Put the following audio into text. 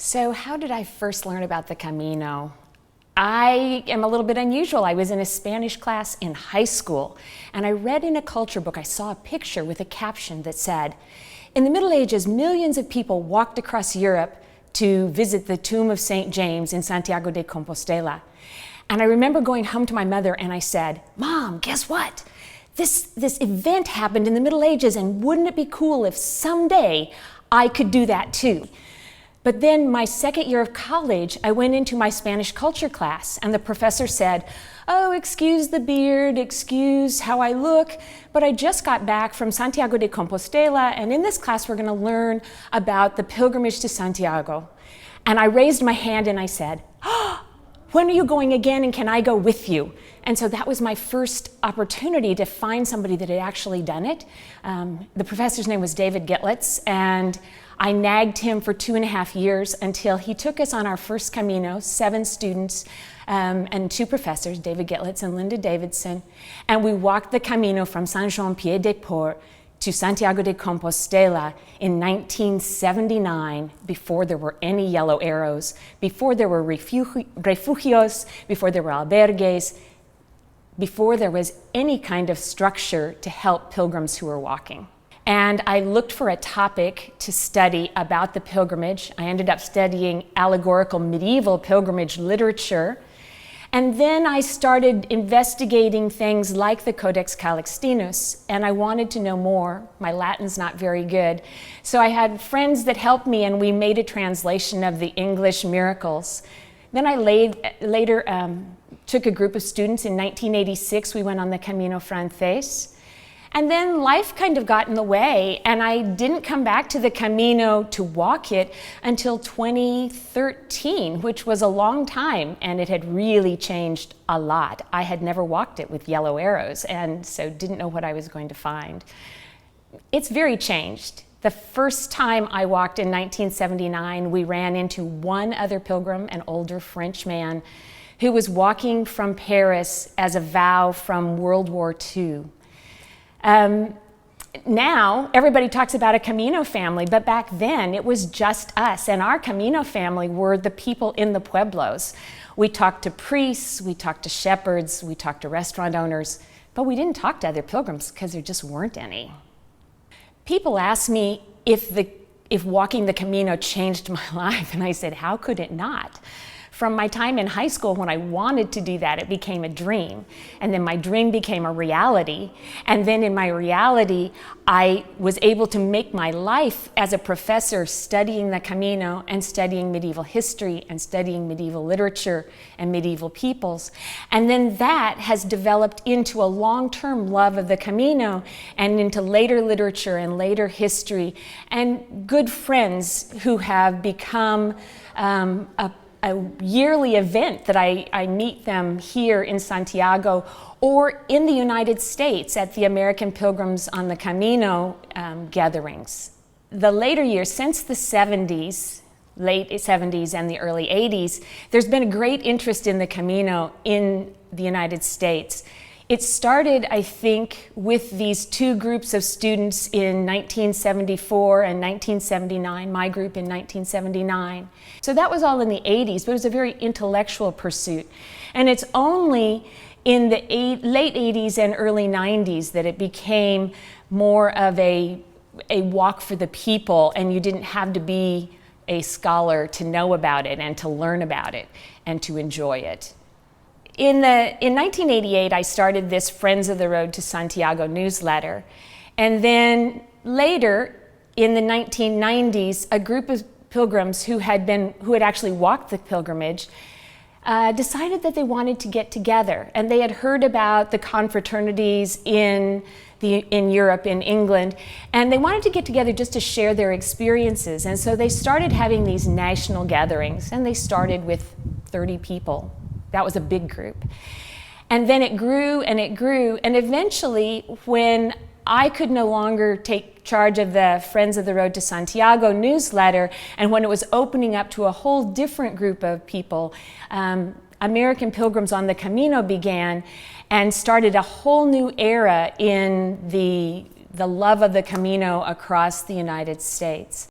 So how did I first learn about the Camino? I am a little bit unusual. I was in a Spanish class in high school, and I read in a culture book, I saw a picture with a caption that said, "In the Middle Ages, millions of people walked across Europe to visit the tomb of St. James in Santiago de Compostela." And I remember going home to my mother and I said, "Mom, guess what? This event happened in the Middle Ages, and wouldn't it be cool if someday I could do that too?" But then my second year of college, I went into my Spanish culture class, and the professor said, "Oh, excuse the beard, excuse how I look, but I just got back from Santiago de Compostela, and in this class we're going to learn about the pilgrimage to Santiago." And I raised my hand and I said, "Oh, when are you going again, and can I go with you?" And so that was my first opportunity to find somebody that had actually done it. The professor's name was David Gitlitz, and I nagged him for 2.5 years until he took us on our first Camino, 7 students and 2 professors, David Gitlitz and Linda Davidson, and we walked the Camino from Saint-Jean-Pied-de-Port to Santiago de Compostela in 1979, before there were any yellow arrows, before there were refugios, before there were albergues, before there was any kind of structure to help pilgrims who were walking. And I looked for a topic to study about the pilgrimage. I ended up studying allegorical medieval pilgrimage literature. And then I started investigating things like the Codex Calixtinus, and I wanted to know more. My Latin's not very good. So I had friends that helped me, and we made a translation of the English miracles. Then I later took a group of students. In 1986, we went on the Camino Frances. And then life kind of got in the way, and I didn't come back to the Camino to walk it until 2013, which was a long time, and it had really changed a lot. I had never walked it with yellow arrows, and so didn't know what I was going to find. It's very changed. The first time I walked in 1979, we ran into one other pilgrim, an older French man, who was walking from Paris as a vow from World War II. Now, everybody talks about a Camino family, but back then it was just us, and our Camino family were the people in the pueblos. We talked to priests, we talked to shepherds, we talked to restaurant owners, but we didn't talk to other pilgrims because there just weren't any. People ask me if walking the Camino changed my life, and I said, how could it not? From my time in high school, when I wanted to do that, it became a dream. And then my dream became a reality. And then in my reality, I was able to make my life as a professor studying the Camino and studying medieval history and studying medieval literature and medieval peoples. And then that has developed into a long-term love of the Camino and into later literature and later history and good friends who have become a yearly event that I meet them here in Santiago or in the United States at the American Pilgrims on the Camino gatherings. The later years, since the 70s, late 70s and the early 80s, there's been a great interest in the Camino in the United States. It started, I think, with these 2 groups of students in 1974 and 1979, my group in 1979. So that was all in the 80s, but it was a very intellectual pursuit. And it's only in the late 80s and early 90s that it became more of a walk for the people, and you didn't have to be a scholar to know about it and to learn about it and to enjoy it. In 1988, I started this Friends of the Road to Santiago newsletter. And then later, in the 1990s, a group of pilgrims who had actually walked the pilgrimage decided that they wanted to get together. And they had heard about the confraternities in Europe, in England, and they wanted to get together just to share their experiences. And so they started having these national gatherings, and they started with 30 people. That was a big group. And then it grew and it grew, and eventually, when I could no longer take charge of the Friends of the Road to Santiago newsletter, and when it was opening up to a whole different group of people, American Pilgrims on the Camino began and started a whole new era in the love of the Camino across the United States.